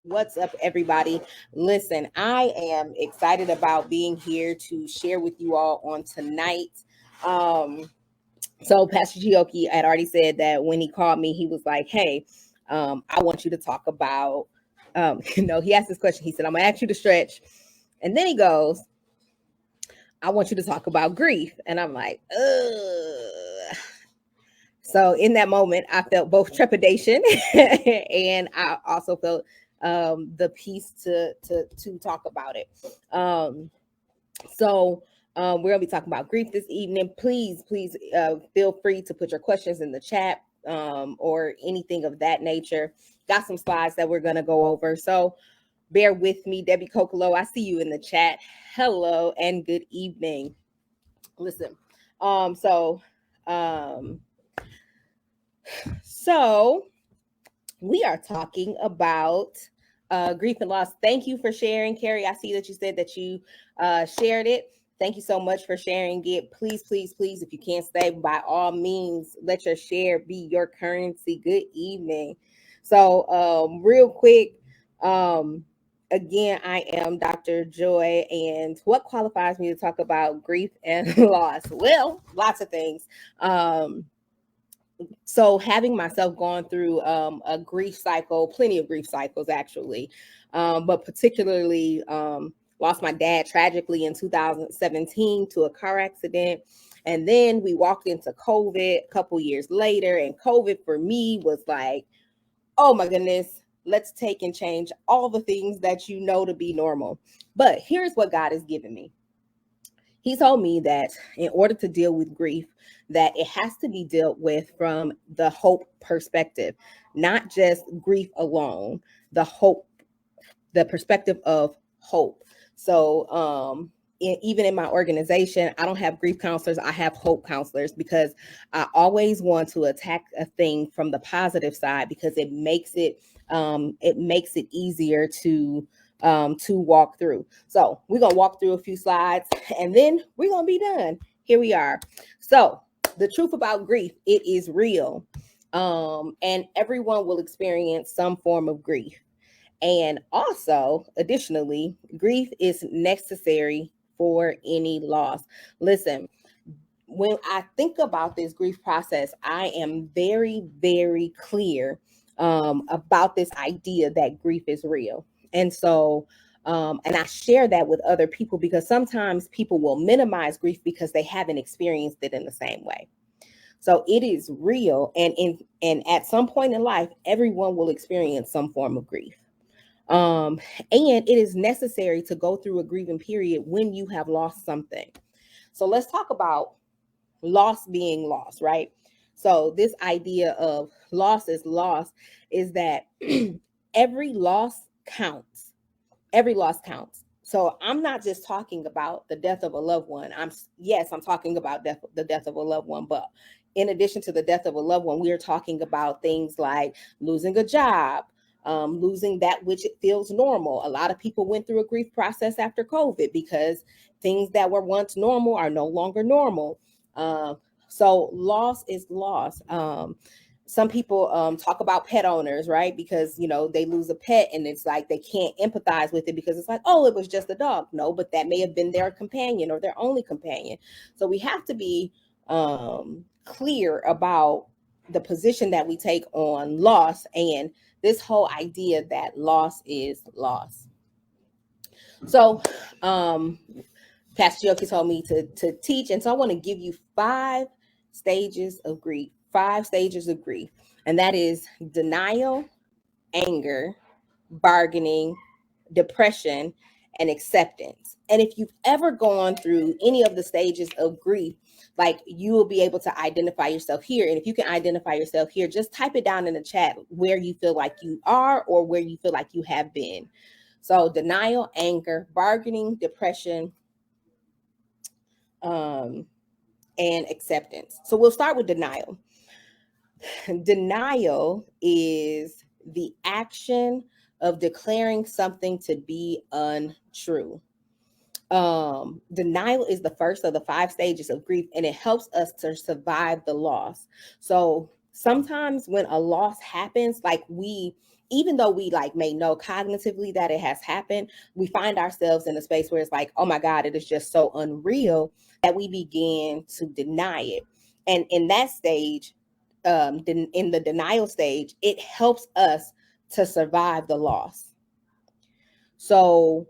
What's up, everybody? Listen, I am excited about being here to share with you all on tonight. Um, so, Pastor Gioki had already said that when he called me, he was like, "Hey, I want you to talk about." He asked this question. He said, "I'm gonna ask you to stretch," and then he goes, "I want you to talk about grief," and I'm like, "Ugh." So in that moment, I felt both trepidation and I also felt the peace to talk about it. Um, we're gonna be talking about grief this evening. Please feel free to put your questions in the chat or anything of that nature. Got some slides that we're gonna go over. So bear with me, Debbie Kokolo. I see you in the chat. Hello and good evening. Listen, um, so um, so we are talking about grief and loss. Thank you for sharing, Carrie. I see that you said that you shared it. Thank you so much for sharing it. Please, please, please, if you can't stay, by all means, let your share be your currency. Good evening. So, real quick, um, again, I am Dr. Joy, and what qualifies me to talk about grief and loss? Well, lots of things. So having myself gone through a grief cycle, plenty of grief cycles actually, but particularly lost my dad tragically in 2017 to a car accident. And then we walked into COVID a couple years later, and COVID for me was like, oh my goodness, let's take and change all the things that you know to be normal. But here's what God has given me. He told me that in order to deal with grief, that it has to be dealt with from the hope perspective, not just grief alone, the hope, the perspective of hope. So, even in my organization, I don't have grief counselors, I have hope counselors, because I always want to attack a thing from the positive side, because it makes it easier to walk through. So we're gonna walk through a few slides and then we're gonna be done. Here we are. So the truth about grief, it is real. And everyone will experience some form of grief. And also, additionally, grief is necessary for any loss. Listen, when I think about this grief process, I am very, very clear about this idea that grief is real. And so, and I share that with other people because sometimes people will minimize grief because they haven't experienced it in the same way. So it is real, and at some point in life, everyone will experience some form of grief. Um, and it is necessary to go through a grieving period when you have lost something. So let's talk about loss being lost, right? So this idea of loss is loss is that every loss counts. Every loss counts. So I'm not just talking about the death of a loved one. I'm talking about the death of a loved one, but in addition to the death of a loved one, we are talking about things like losing a job, losing that which it feels normal. A lot of people went through a grief process after COVID because things that were once normal are no longer normal. So loss is loss. Some people talk about pet owners, right? Because, they lose a pet and it's like they can't empathize with it because it's like, oh, it was just a dog. No, but that may have been their companion or their only companion. So we have to be clear about the position that we take on loss and this whole idea that loss is loss. So, Pastor Yoki told me to teach, and so I want to give you 5 stages of grief, and that is denial, anger, bargaining, depression, and acceptance. And if you've ever gone through any of the stages of grief, like you will be able to identify yourself here. And if you can identify yourself here, just type it down in the chat where you feel like you are or where you feel like you have been. So denial, anger, bargaining, depression, and acceptance. So we'll start with denial. Denial is the action of declaring something to be untrue. Denial is the first of the 5 stages of grief, and it helps us to survive the loss. So sometimes when a loss happens, like we even though we like may know cognitively that it has happened, we find ourselves in a space where it's like, oh my God, it is just so unreal that we begin to deny it. And in that stage, in the denial stage, it helps us to survive the loss. So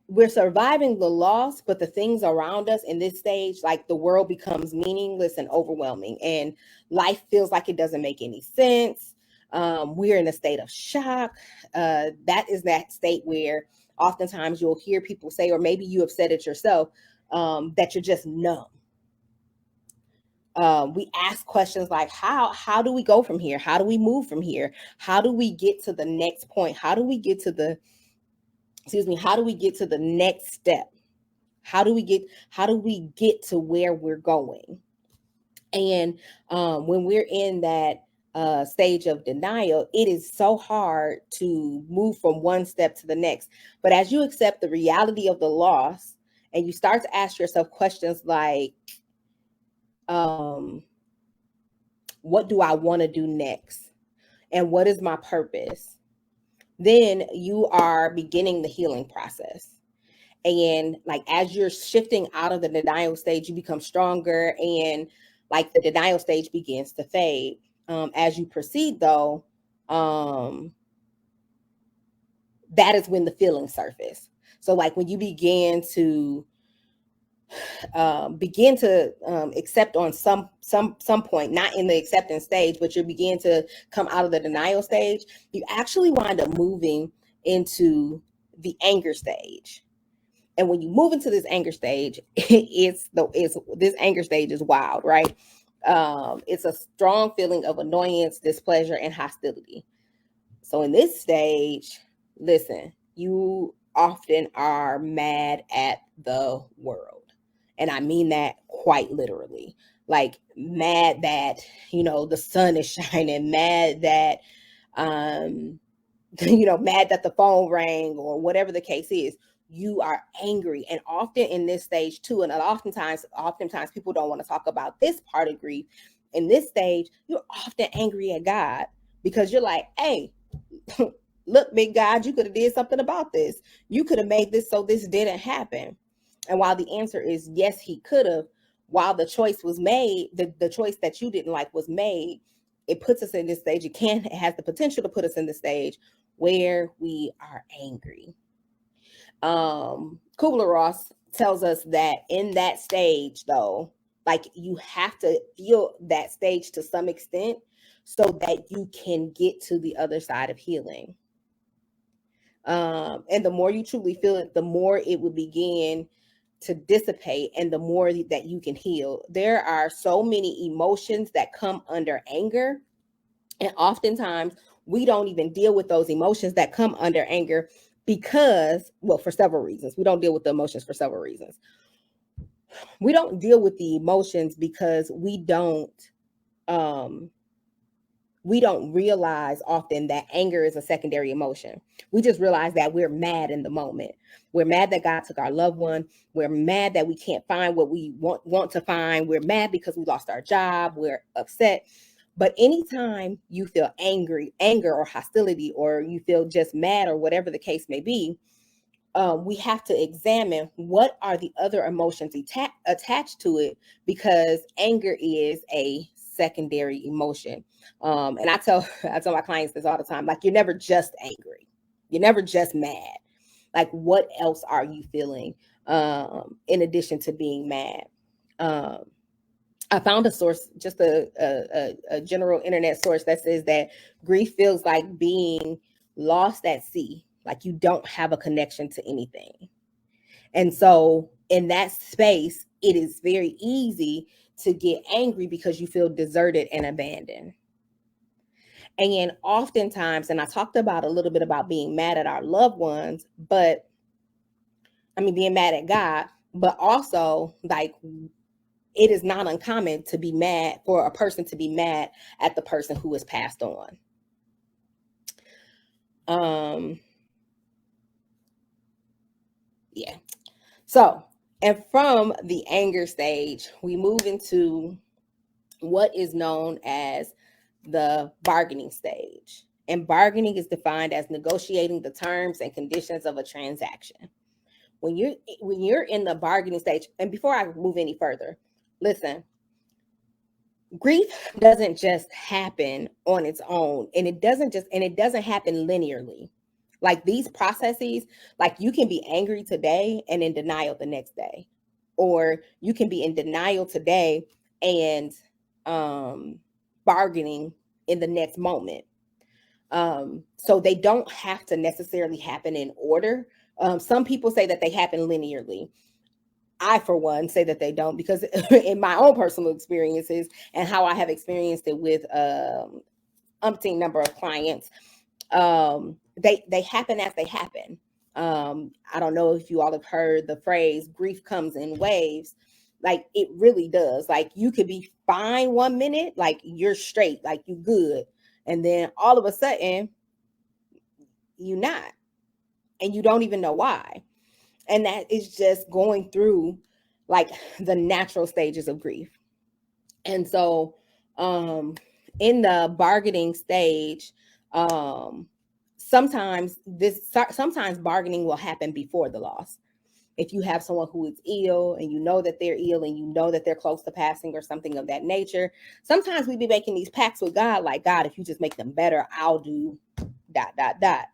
we're surviving the loss, but the things around us in this stage, like the world becomes meaningless and overwhelming, and life feels like it doesn't make any sense. We're in a state of shock. That is that state where oftentimes you'll hear people say, or maybe you have said it yourself, that you're just numb. We ask questions like, how do we go from here? How do we move from here? How do we get to the next point? How do we get to the how do we get to the next step? How do we get to where we're going? And when we're in that stage of denial, it is so hard to move from one step to the next. But as you accept the reality of the loss and you start to ask yourself questions like, what do I want to do next? And what is my purpose? Then you are beginning the healing process. And like, as you're shifting out of the denial stage, you become stronger, and like the denial stage begins to fade. As you proceed though, that is when the feelings surface. So like when you begin to accept on some point, not in the acceptance stage, but you begin to come out of the denial stage, you actually wind up moving into the anger stage. And when you move into this anger stage, this anger stage is wild, right? It's a strong feeling of annoyance, displeasure, and hostility. So in this stage, listen, you often are mad at the world. And I mean that quite literally. Like mad that, the sun is shining, mad that, mad that the phone rang or whatever the case is. You are angry. And often in this stage too, and oftentimes people don't want to talk about this part of grief. In this stage, you're often angry at God because you're like, hey, look, big God, you could have did something about this. You could have made this so this didn't happen. And while the answer is yes, he could have, while the choice was made, the choice that you didn't like was made, it puts us in this stage. It has the potential to put us in the stage where we are angry. Kubler-Ross tells us that in that stage, though, like you have to feel that stage to some extent so that you can get to the other side of healing. And the more you truly feel it, the more it will begin to dissipate and the more that you can heal. There are so many emotions that come under anger. And oftentimes we don't even deal with those emotions that come under anger because, well, for several reasons. We don't deal with the emotions for several reasons. We don't deal with the emotions because we don't realize often that anger is a secondary emotion. We just realize that we're mad in the moment. We're mad that God took our loved one. We're mad that we can't find what we want to find. We're mad because we lost our job. We're upset. But anytime you feel anger or hostility, or you feel just mad or whatever the case may be, we have to examine what are the other emotions attached to it, because anger is a secondary emotion. And I tell my clients this all the time, like, you're never just angry. You're never just mad. Like, what else are you feeling in addition to being mad? I found a source, just a general internet source, that says that grief feels like being lost at sea, like you don't have a connection to anything. And so in that space, it is very easy to get angry because you feel deserted and abandoned. And oftentimes, and I talked about a little bit about being mad at our loved ones, but I mean, being mad at God, but also like, it is not uncommon to be mad, for a person to be mad at the person who has passed on. Yeah. So, and from the anger stage, we move into what is known as the bargaining stage. And bargaining is defined as negotiating the terms and conditions of a transaction. When you're in the bargaining stage, and before I move any further, listen, grief doesn't just happen on its own, and it doesn't happen linearly. Like these processes, like you can be angry today and in denial the next day, or you can be in denial today and bargaining in the next moment. So they don't have to necessarily happen in order. Some people say that they happen linearly. I, for one, say that they don't, because in my own personal experiences and how I have experienced it with umpteen number of clients, they happen as they happen. I don't know if you all have heard the phrase "grief comes in waves." Like it really does. Like you could be fine 1 minute, like you're straight, like you good, and then all of a sudden you not, and you don't even know why. And that is just going through like the natural stages of grief. And so in the bargaining stage, um sometimes bargaining will happen before the loss. If you have someone who is ill and you know that they're ill and you know that they're close to passing or something of that nature, sometimes we be making these pacts with God, like, God, if you just make them better, I'll do dot dot dot.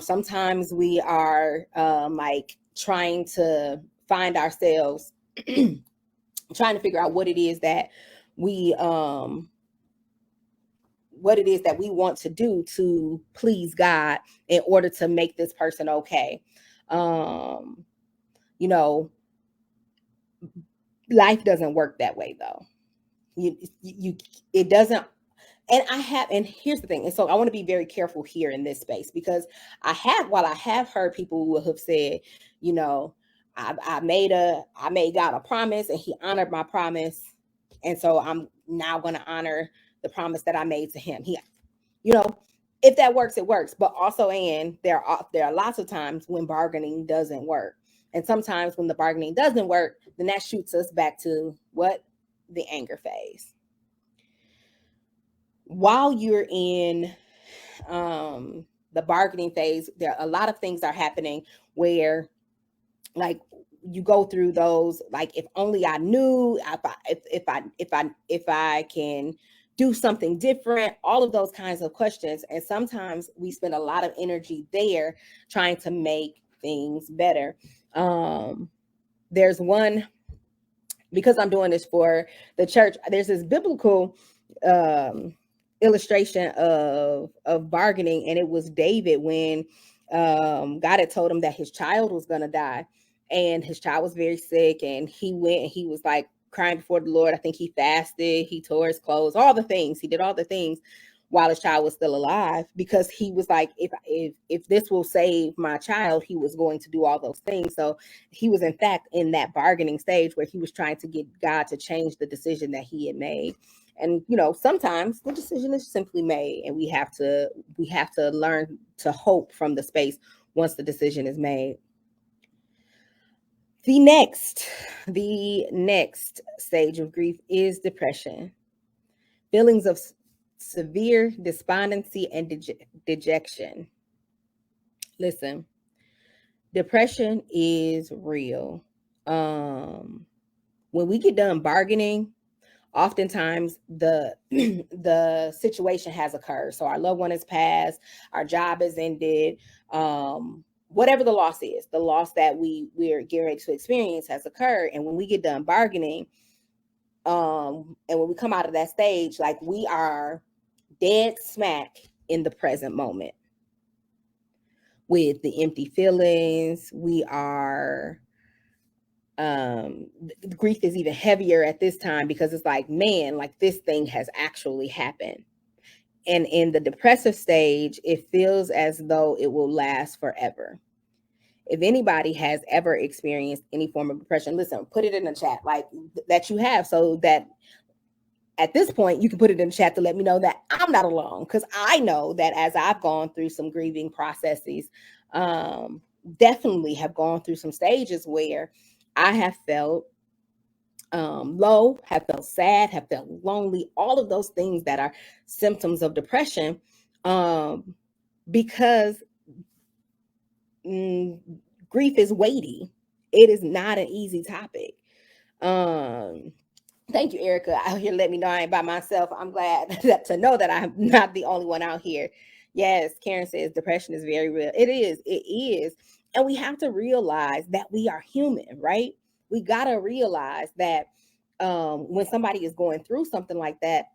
Sometimes we are like trying to find ourselves trying to figure out we what it is that we want to do to please God in order to make this person okay. um you know, life doesn't work that way though. You it doesn't. And here's the thing, and so I want to be very careful here in this space, because while I have heard people who have said, you know, I made God a promise and he honored my promise, and so I'm now going to honor the promise that I made to him. You know, if that works, it works. But also, and there are lots of times when bargaining doesn't work. And sometimes when the bargaining doesn't work, then that shoots us back to what? The anger phase. While you're in the bargaining phase, there are a lot of things are happening where, like, you go through those, like, if only I knew, if I can do something different, all of those kinds of questions. And sometimes we spend a lot of energy there trying to make things better. There's one, because I'm doing this for the church, there's this biblical illustration of bargaining, and it was David when God had told him that his child was going to die, and his child was very sick, and he went and he was like crying before the Lord. I think he fasted, he tore his clothes, all the things. He did all the things while his child was still alive, because he was like, if this will save my child, he was going to do all those things. So he was in fact in that bargaining stage where he was trying to get God to change the decision that he had made. And you know, sometimes the decision is simply made, and we have to learn to hope from the space once the decision is made. The next stage of grief is depression. Feelings of severe despondency and dejection. Listen, depression is real. When we get done bargaining, oftentimes the the situation has occurred. So our loved one has passed, our job has ended, whatever the loss that we're getting ready to experience has occurred. And when we get done bargaining, and when we come out of that stage, like, we are dead smack in the present moment with the empty feelings. We are the grief is even heavier at this time, because it's like, man, like, this thing has actually happened. And in the depressive stage, it feels as though it will last forever. If anybody has ever experienced any form of depression, listen, put it in the chat, like, that you have, so that at this point you can put it in the chat to let me know that I'm not alone. Because I know that as I've gone through some grieving processes, definitely have gone through some stages where I have felt low, have felt sad, have felt lonely, all of those things that are symptoms of depression. Because grief is weighty. It is not an easy topic. Thank you, Erica, out here letting me know I ain't by myself. I'm glad to know that I'm not the only one out here. Yes, Karen says depression is very real. It is. It is. And we have to realize that we are human, right? We got to realize that when somebody is going through something like that,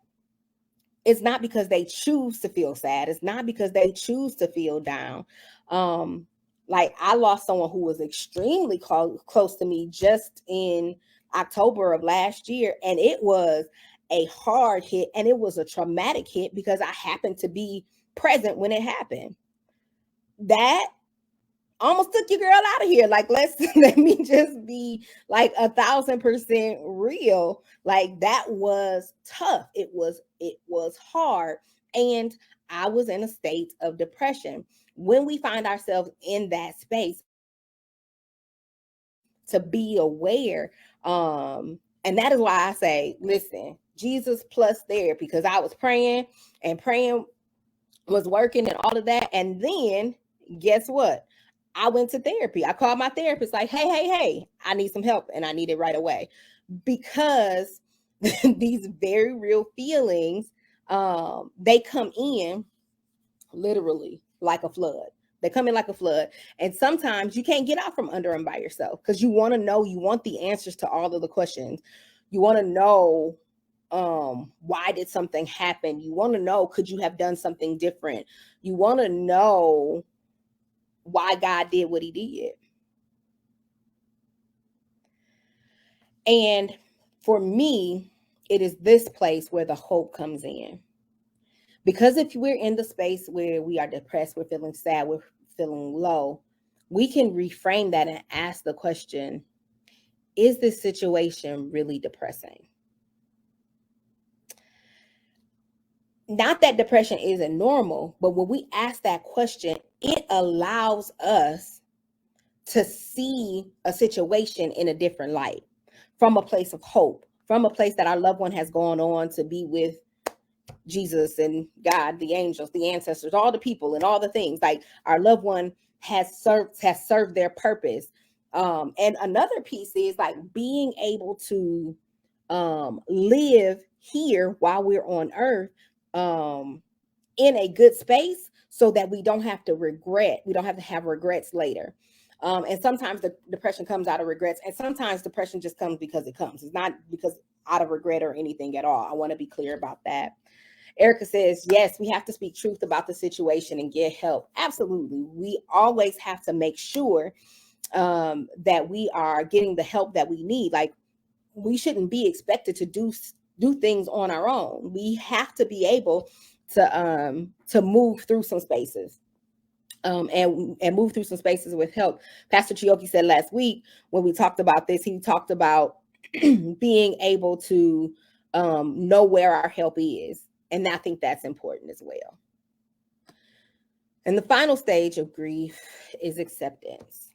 it's not because they choose to feel sad. It's not because they choose to feel down. Like I lost someone who was extremely close to me just in October of last year, and it was a hard hit, and it was a traumatic hit because I happened to be present when it happened. That almost took your girl out of here. Like, let me just be like 1,000% real. Like that was tough. It was hard. And I was in a state of depression. When we find ourselves in that space, to be aware. And that is why I say, listen, Jesus plus therapy, because I was praying and praying was working and all of that. And then guess what? I went to therapy. I called my therapist like, hey, I need some help and I need it right away. Because these very real feelings, they come in literally like a flood. They come in like a flood. And sometimes you can't get out from under them by yourself because you want to know, you want the answers to all of the questions. You want to know, why did something happen? You want to know, could you have done something different? You want to know why God did what he did. And for me, it is this place where the hope comes in. Because if we're in the space where we are depressed, we're feeling sad, we're feeling low, we can reframe that and ask the question, is this situation really depressing? Not that depression isn't normal, but when we ask that question, it allows us to see a situation in a different light, from a place of hope, from a place that our loved one has gone on to be with Jesus and God, the angels, the ancestors, all the people and all the things. Like our loved one has served their purpose. And another piece is like being able to live here while we're on earth in a good space so that we don't have to have regrets later. And sometimes the depression comes out of regrets, and sometimes depression just comes because it comes. It's not because out of regret or anything at all. I want to be clear about that. Erica says, yes, we have to speak truth about the situation and get help. Absolutely. We always have to make sure that we are getting the help that we need. Like, we shouldn't be expected to do things on our own. We have to be able to move through some spaces. And move through some spaces with help. Pastor Chioki said last week when we talked about this, he talked about being able to know where our help is. And I think that's important as well. And the final stage of grief is acceptance.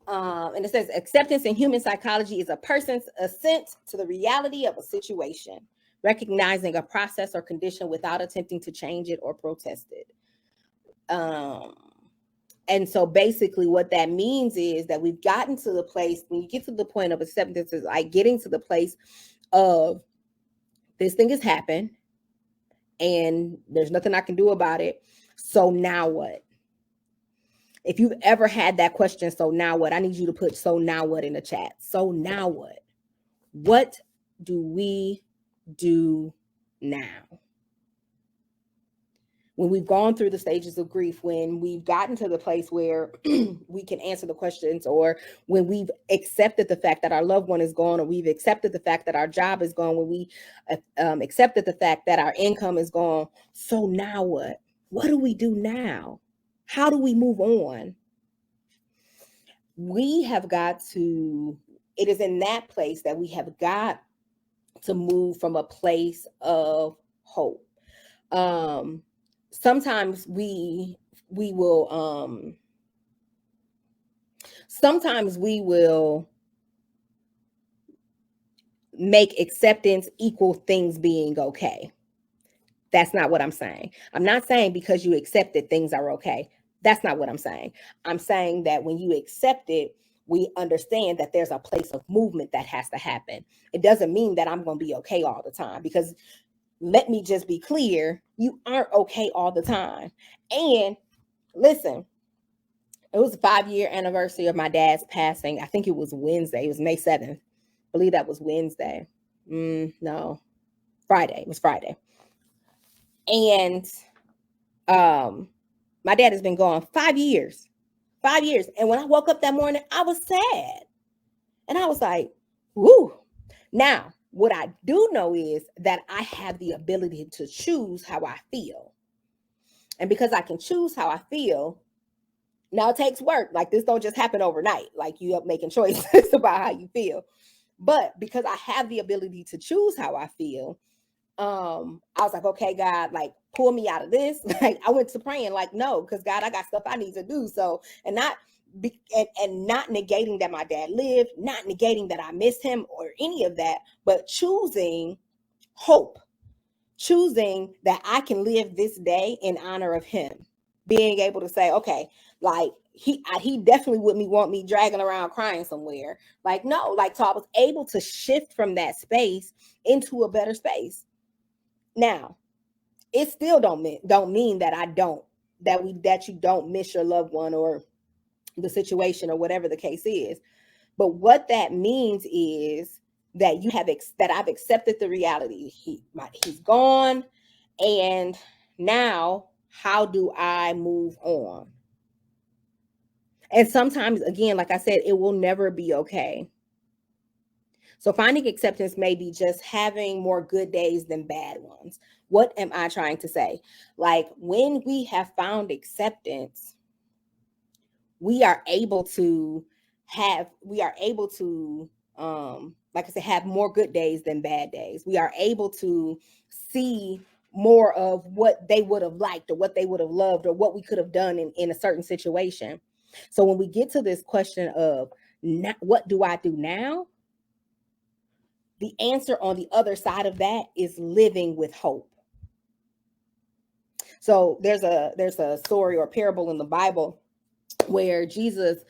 And it says acceptance in human psychology is a person's assent to the reality of a situation, recognizing a process or condition without attempting to change it or protest it. And so basically what that means is that we've gotten to the place, when you get to the point of acceptance, is like getting to the place of this thing has happened and there's nothing I can do about it. So now what? If you've ever had that question, so now what? I need you to put so now what in the chat. So now what? What do we do now? When we've gone through the stages of grief, when we've gotten to the place where we can answer the questions, or when we've accepted the fact that our loved one is gone, or we've accepted the fact that our job is gone, when we accepted the fact that our income is gone. So now what? What do we do now? How do we move on? We have got to, it is in that place that we have got to move from a place of hope. Sometimes we will make acceptance equal things being okay. That's not what I'm saying. I'm not saying because you accept it, things are okay. That's not what I'm saying. I'm saying that when you accept it, we understand that there's a place of movement that has to happen. It doesn't mean that I'm going to be okay all the time, because let me just be clear, you aren't okay all the time. And listen, it was a 5-year anniversary of my dad's passing. I think it was Wednesday. It was May 7th. I believe that was Wednesday. No, Friday. It was Friday. And my dad has been gone 5 years. 5 years. And when I woke up that morning, I was sad. And I was like, whoo. Now, what I do know is that I have the ability to choose how I feel. And because I can choose how I feel, now it takes work. Like, this don't just happen overnight. Like, you up making choices about how you feel. But because I have the ability to choose how I feel, I was like, okay, God, like, pull me out of this. Like, I went to praying, like, no, because God, I got stuff I need to do. So, and not not negating that my dad lived, not negating that I miss him or any of that, but choosing hope, choosing that I can live this day in honor of him, being able to say, okay, like, he definitely wouldn't want me dragging around crying somewhere. Like, no, like, so I was able to shift from that space into a better space. Now, it still don't mean that that you don't miss your loved one or the situation or whatever the case is. But what that means is that that I've accepted the reality. He's gone, and now how do I move on? And sometimes, again, like I said, it will never be okay. So finding acceptance may be just having more good days than bad ones. What am I trying to say? Like, when we have found acceptance, we are able to like I said, have more good days than bad days. We are able to see more of what they would have liked or what they would have loved or what we could have done in a certain situation. So when we get to this question of what do I do now? The answer on the other side of that is living with hope. So there's a story or parable in the Bible where Jesus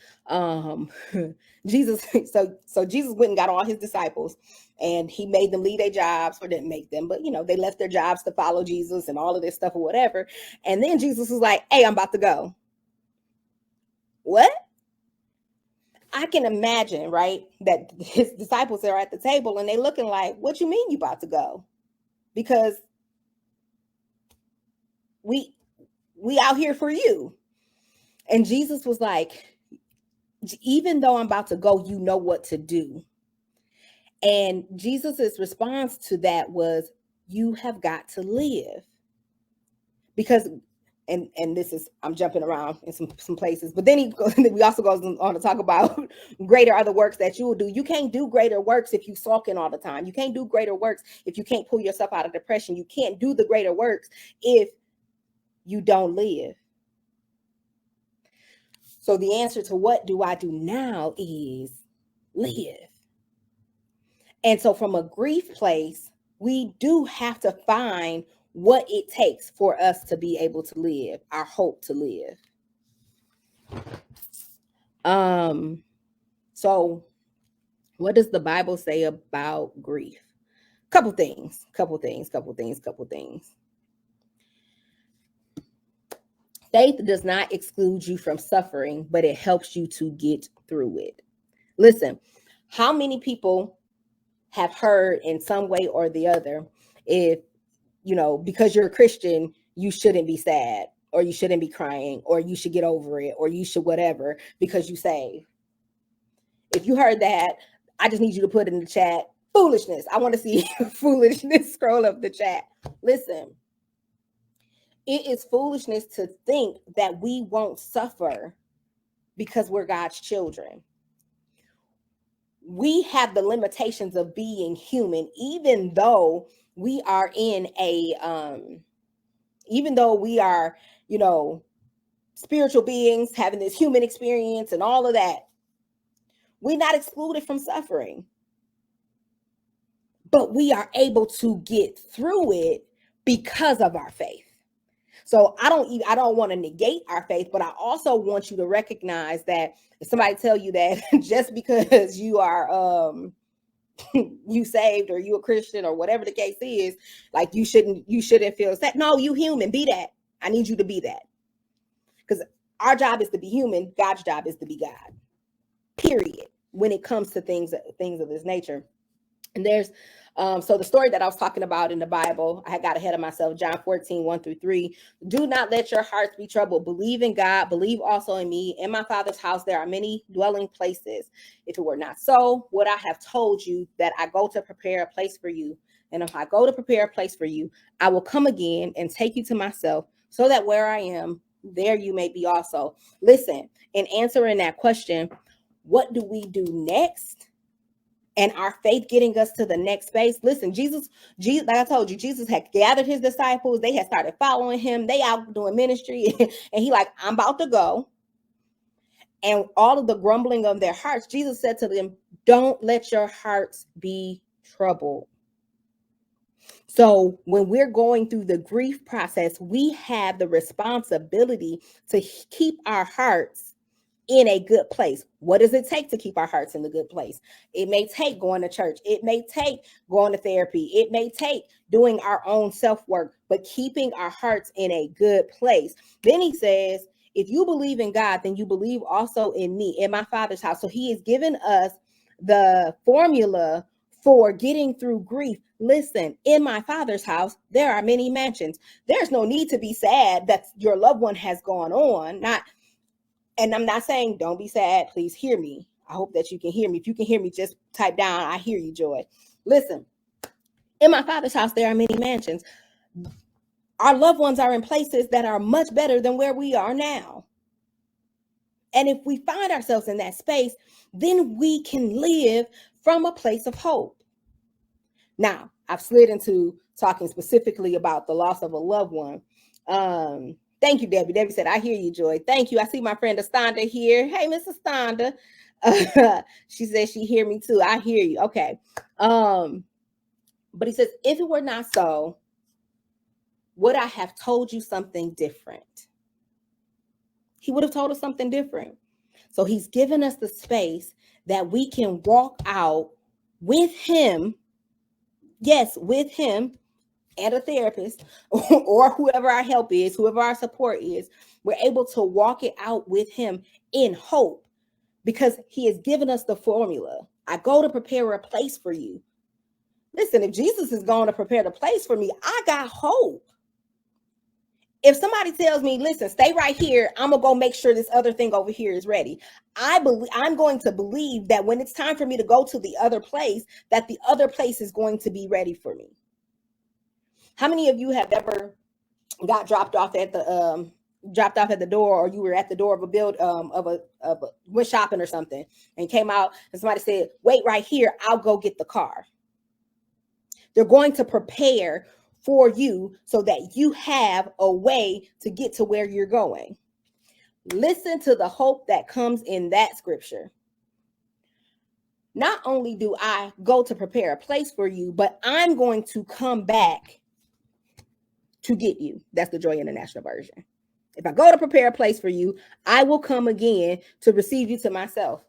Jesus so Jesus went and got all his disciples, and he made them leave their jobs, or didn't make them, but they left their jobs to follow Jesus and all of this stuff or whatever. And then Jesus was like, hey, I'm about to go. What? I can imagine, right, that his disciples are at the table and they looking like, what you mean you about to go? Because we out here for you. And Jesus was like, even though I'm about to go, you know what to do. And Jesus's response to that was, you have got to live. Because and this is, I'm jumping around in some places, but then we also goes on to talk about greater are the works that you will do. You can't do greater works if you sulking all the time. You can't do greater works if you can't pull yourself out of depression. You can't do the greater works if you don't live. So the answer to what do I do now is live. And so from a grief place, we do have to find what it takes for us to be able to live, our hope to live. So what does the Bible say about grief? Couple things. Faith does not exclude you from suffering, but it helps you to get through it. Listen, how many people have heard in some way or the other, if because you're a Christian, you shouldn't be sad, or you shouldn't be crying, or you should get over it, or you should whatever because you saved. If you heard that, I just need you to put in the chat, foolishness. I want to see foolishness. Scroll up the chat. Listen, it is foolishness to think that we won't suffer because we're God's children. We have the limitations of being human, even though we are even though we are, spiritual beings having this human experience and all of that. We're not excluded from suffering, but we are able to get through it because of our faith. So I don't want to negate our faith, but I also want you to recognize that if somebody tell you that just because you are you saved or you a Christian or whatever the case is, like you shouldn't feel sad. No, you human, be that. I need you to be that. Because our job is to be human, God's job is to be God. Period. When it comes to things of this nature. And there's so the story that I was talking about in the Bible, I got ahead of myself. John 14, 1-3. Do not let your hearts be troubled. Believe in God. Believe also in me. In my Father's house, there are many dwelling places. If it were not so, would I have told you that I go to prepare a place for you? And if I go to prepare a place for you, I will come again and take you to myself, so that where I am, there you may be also. Listen, in answering that question, what do we do next? And our faith getting us to the next space. Listen, Jesus, like I told you, Jesus had gathered his disciples. They had started following him. They out doing ministry. And he like, I'm about to go. And all of the grumbling of their hearts, Jesus said to them, don't let your hearts be troubled. So when we're going through the grief process, we have the responsibility to keep our hearts in a good place. What does it take to keep our hearts in the good place? It may take going to church. It may take going to therapy. It may take doing our own self-work, but keeping our hearts in a good place. Then he says, if you believe in God, then you believe also in me, in my Father's house. So he has given us the formula for getting through grief. Listen, in my Father's house, there are many mansions. There's no need to be sad that your loved one has gone on. And I'm not saying don't be sad. Please hear me. I hope that you can hear me. If you can hear me, just type down, I hear you, Joy. Listen, in my Father's house, there are many mansions. Our loved ones are in places that are much better than where we are now. And if we find ourselves in that space, then we can live from a place of hope. Now, I've slid into talking specifically about the loss of a loved one. Thank you, Debbie. Debbie said, I hear you, Joy. Thank you. I see my friend Estonda here. Hey, Miss Estonda. She says she hear me too. I hear you. Okay. But he says, if it were not so, would I have told you something different? He would have told us something different. So he's given us the space that we can walk out with him. Yes, with him. And a therapist or whoever our help is, whoever our support is, we're able to walk it out with him in hope because he has given us the formula. I go to prepare a place for you. Listen, if Jesus is going to prepare the place for me, I got hope. If somebody tells me, listen, stay right here, I'm going to go make sure this other thing over here is ready. I'm going to believe that when it's time for me to go to the other place, that the other place is going to be ready for me. How many of you have ever got dropped off at the door, or you were at the door of a went shopping or something and came out and somebody said, wait right here, I'll go get the car. They're going to prepare for you so that you have a way to get to where you're going. Listen to the hope that comes in that scripture. Not only do I go to prepare a place for you, but I'm going to come back to get you. That's the Joy International version. If I go to prepare a place for you, I will come again to receive you to myself.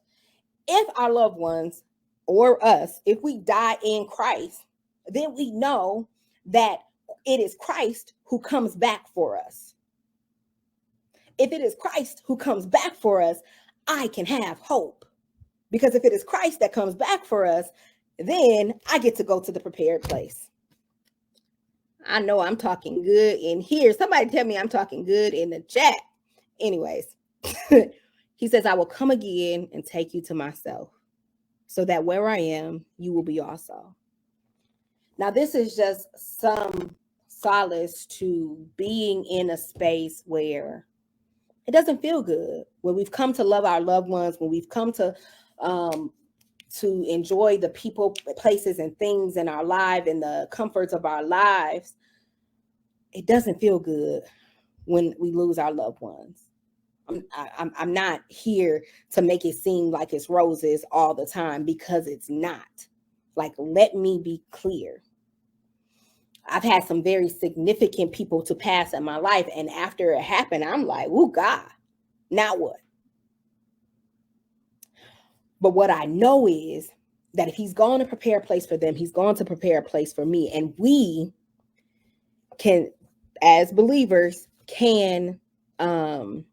If our loved ones or us, if we die in Christ, then we know that it is Christ who comes back for us. If it is Christ who comes back for us, I can have hope. Because if it is Christ that comes back for us, then I get to go to the prepared place. I know I'm talking good in here. Somebody tell me I'm talking good in the chat. Anyways, he says, I will come again and take you to myself, so that where I am, you will be also. Now, this is just some solace to being in a space where it doesn't feel good, where we've come to love our loved ones, when we've come to enjoy the people, places, and things in our life and the comforts of our lives. It doesn't feel good when we lose our loved ones. I'm not here to make it seem like it's roses all the time, because it's not. Like, let me be clear. I've had some very significant people to pass in my life. And after it happened, I'm like, oh God, now what? But what I know is that if he's going to prepare a place for them, he's going to prepare a place for me. And we can, as believers, can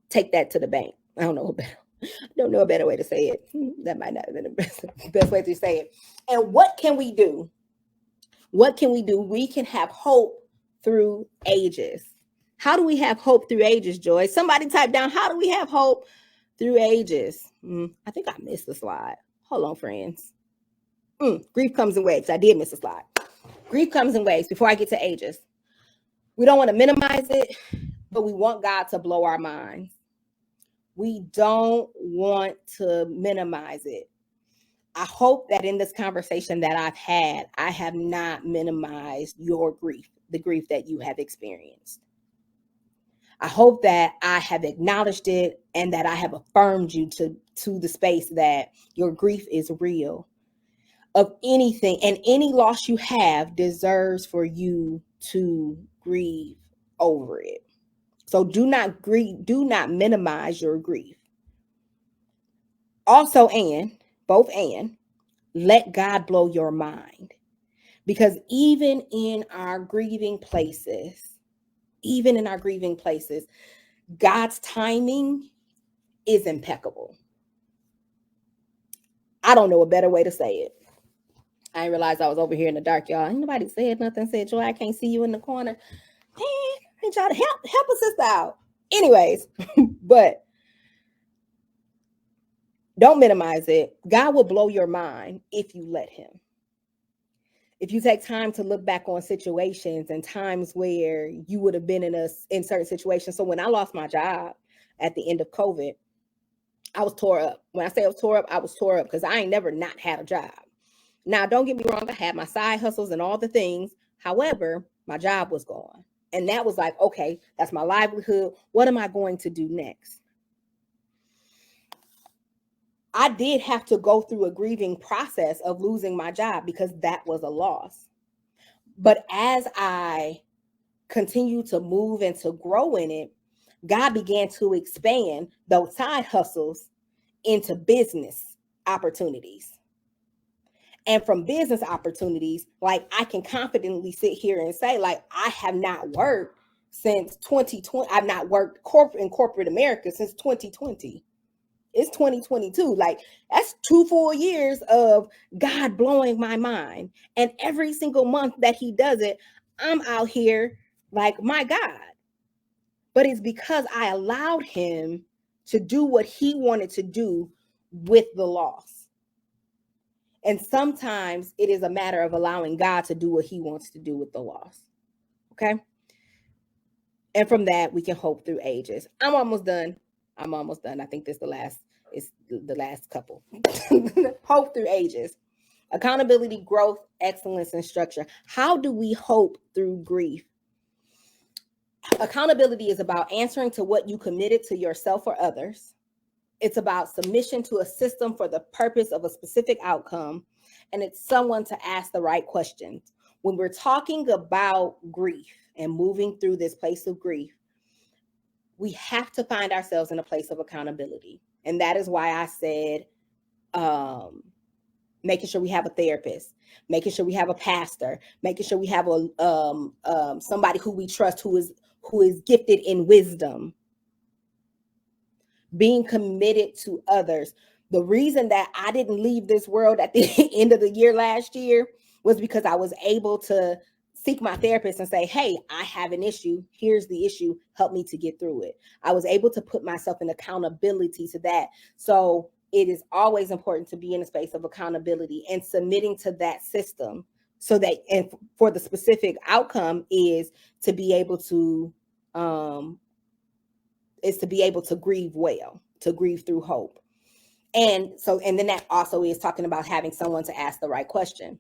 take that to the bank. I don't know a better way to say it. That might not have been the best way to say it. And what can we do? What can we do? We can have hope through ages. How do we have hope through ages, Joy? Somebody type down, how do we have hope through ages? I think I missed the slide. Hold on, friends. Grief comes in waves. I did miss a slide. Grief comes in waves. Before I get to ages, we don't want to minimize it, but we want God to blow our minds. We don't want to minimize it. I hope that in this conversation that I've had, I have not minimized your grief, the grief that you have experienced. I hope that I have acknowledged it and that I have affirmed you to the space that your grief is real. Of anything, and any loss you have deserves for you to grieve over it. So do not grieve, do not minimize your grief. Also, let God blow your mind. Because even in our grieving places, God's timing is impeccable. I don't know a better way to say it. I didn't realize I was over here in the dark, y'all. Ain't nobody said nothing, said, Joy, I can't see you in the corner. I need y'all to help a sister out. Anyways, but don't minimize it. God will blow your mind if you let him. If you take time to look back on situations and times where you would have been in certain situations. So when I lost my job at the end of COVID, I was tore up. When I say I was tore up because I ain't never not had a job. Now, don't get me wrong. I had my side hustles and all the things. However, my job was gone. And that was like, okay, that's my livelihood. What am I going to do next? I did have to go through a grieving process of losing my job because that was a loss. But as I continue to move and to grow in it, God began to expand those side hustles into business opportunities. And from business opportunities, like I can confidently sit here and say, like, I have not worked since 2020. I've not worked in corporate America since 2020. It's 2022. Like, that's 2 full years of God blowing my mind. And every single month that he does it, I'm out here like, my God. But it's because I allowed him to do what he wanted to do with the loss. And sometimes it is a matter of allowing God to do what he wants to do with the loss. Okay. And from that, we can hope through ages. I'm almost done. I think this is the last couple. Hope through ages. Accountability, growth, excellence, and structure. How do we hope through grief? Accountability is about answering to what you committed to yourself or others. It's about submission to a system for the purpose of a specific outcome. And it's someone to ask the right questions. When we're talking about grief and moving through this place of grief, we have to find ourselves in a place of accountability. And that is why I said, making sure we have a therapist, making sure we have a pastor, making sure we have somebody who we trust, who is gifted in wisdom. Being committed to others. The reason that I didn't leave this world at the end of the year last year was because I was able to seek my therapist and say, hey, I have an issue. Here's the issue. Help me to get through it. I was able to put myself in accountability to that. So it is always important to be in a space of accountability and submitting to that system so that, and for the specific outcome is to be able to, grieve well, to grieve through hope. And then that also is talking about having someone to ask the right question.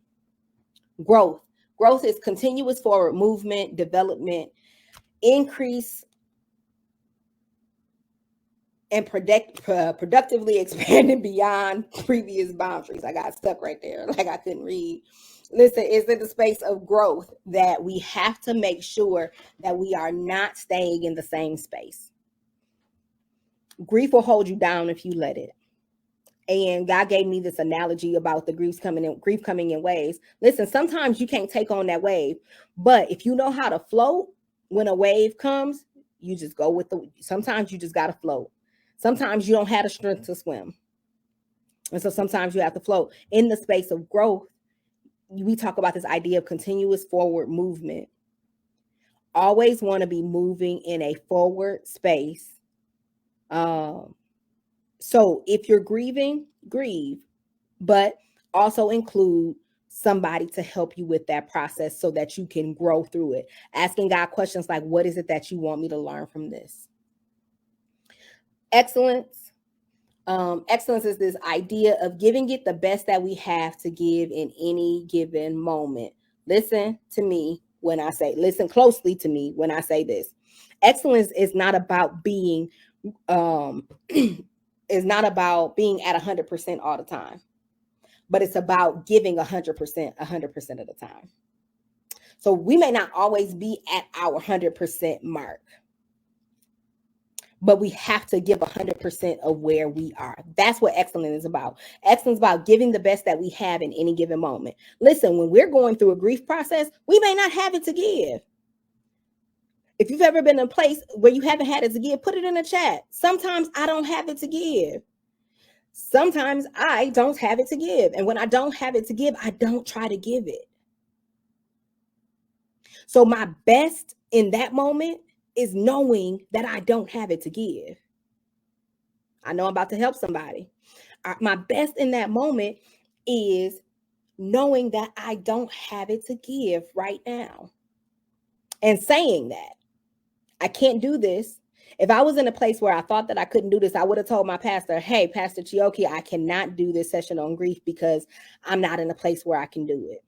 Growth is continuous forward movement, development, increase and productively expanding beyond previous boundaries. I got stuck right there, like I couldn't read. Listen, it's in the space of growth that we have to make sure that we are not staying in the same space. Grief will hold you down if you let it. And God gave me this analogy about the grief coming in waves. Listen, sometimes you can't take on that wave, but if you know how to float when a wave comes, you just go with the. Sometimes you just got to float. Sometimes you don't have the strength to swim, and so sometimes you have to float. In the space of growth, we talk about this idea of continuous forward movement. Always want to be moving in a forward space. So if you're grieving, grieve, but also include somebody to help you with that process so that you can grow through it. Asking God questions like, what is it that you want me to learn from this? Excellence. Excellence is this idea of giving it the best that we have to give in any given moment. Listen to me when I say, listen closely to me when I say this. Excellence is not about being is not about being at 100% all the time, but it's about giving 100% of the time. So we may not always be at our 100% mark, but we have to give 100% of where we are. That's what excellence is about. Excellence is about giving the best that we have in any given moment. Listen, when we're going through a grief process, we may not have it to give. If you've ever been in a place where you haven't had it to give, put it in the chat. Sometimes I don't have it to give. Sometimes I don't have it to give. And when I don't have it to give, I don't try to give it. So my best in that moment is knowing that I don't have it to give. I know I'm about to help somebody. My best in that moment is knowing that I don't have it to give right now. And saying that I can't do this. If I was in a place where I thought that I couldn't do this, I would have told my pastor, hey, Pastor Chioki, I cannot do this session on grief because I'm not in a place where I can do it.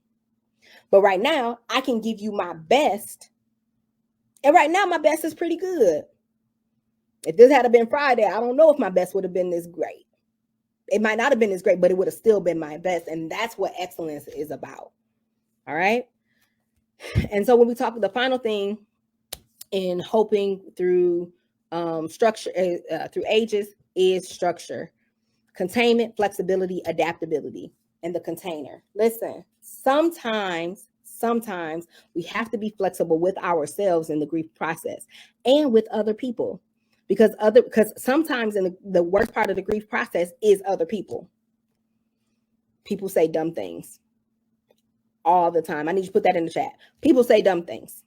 But right now, I can give you my best. And right now, my best is pretty good. If this had been Friday, I don't know if my best would have been this great. It might not have been this great, but it would have still been my best. And that's what excellence is about. All right. And so when we talk, the final thing in hoping through structure, through ages is structure, containment, flexibility, adaptability, and the container. Listen, sometimes we have to be flexible with ourselves in the grief process and with other people, because sometimes in the worst part of the grief process is other people. People say dumb things all the time. I need you to put that in the chat. People say dumb things.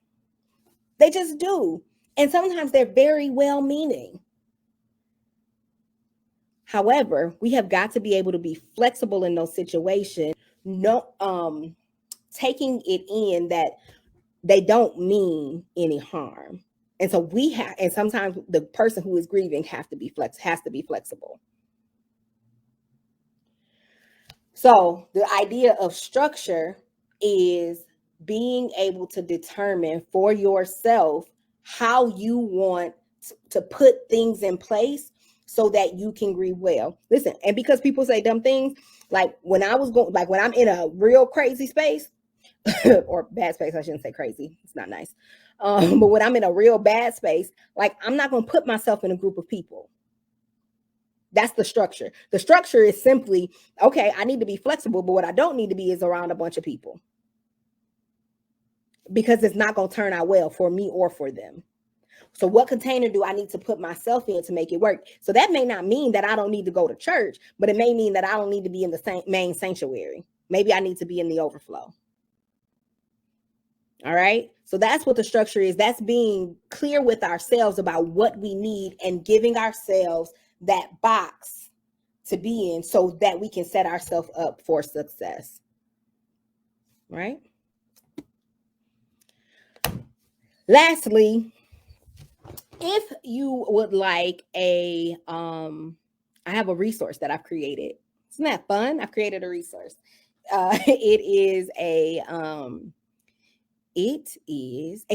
They just do. And sometimes they're very well-meaning. However, we have got to be able to be flexible in those situations, taking it in that they don't mean any harm. And so and sometimes the person who is grieving has to be flexible. So the idea of structure is being able to determine for yourself how you want to put things in place so that you can grieve well. Listen, and because people say dumb things, like when I'm in a real crazy space or bad space, I shouldn't say crazy. It's not nice. But when I'm in a real bad space, like I'm not going to put myself in a group of people. That's the structure. The structure is simply, okay, I need to be flexible, but what I don't need to be is around a bunch of people, because it's not going to turn out well for me or for them. So what container do I need to put myself in to make it work? So that may not mean that I don't need to go to church, but it may mean that I don't need to be in the main sanctuary. Maybe I need to be in the overflow. All right. So that's what the structure is. That's being clear with ourselves about what we need and giving ourselves that box to be in so that we can set ourselves up for success. Right. Lastly, if you would like I have a resource that I've created. Isn't that fun? I've created a resource. It is a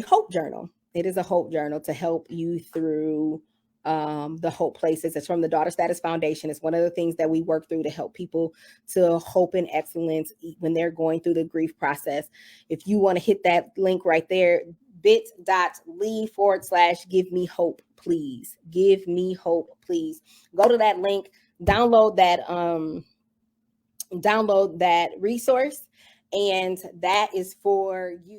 hope journal. It is a hope journal to help you through the Hope Places. It's from the Daughter Status Foundation. It's one of the things that we work through to help people to hope and excellence when they're going through the grief process. If you want to hit that link right there, bit.ly/give me hope, please. Give me hope, please. Go to that link, download that resource, and that is for you.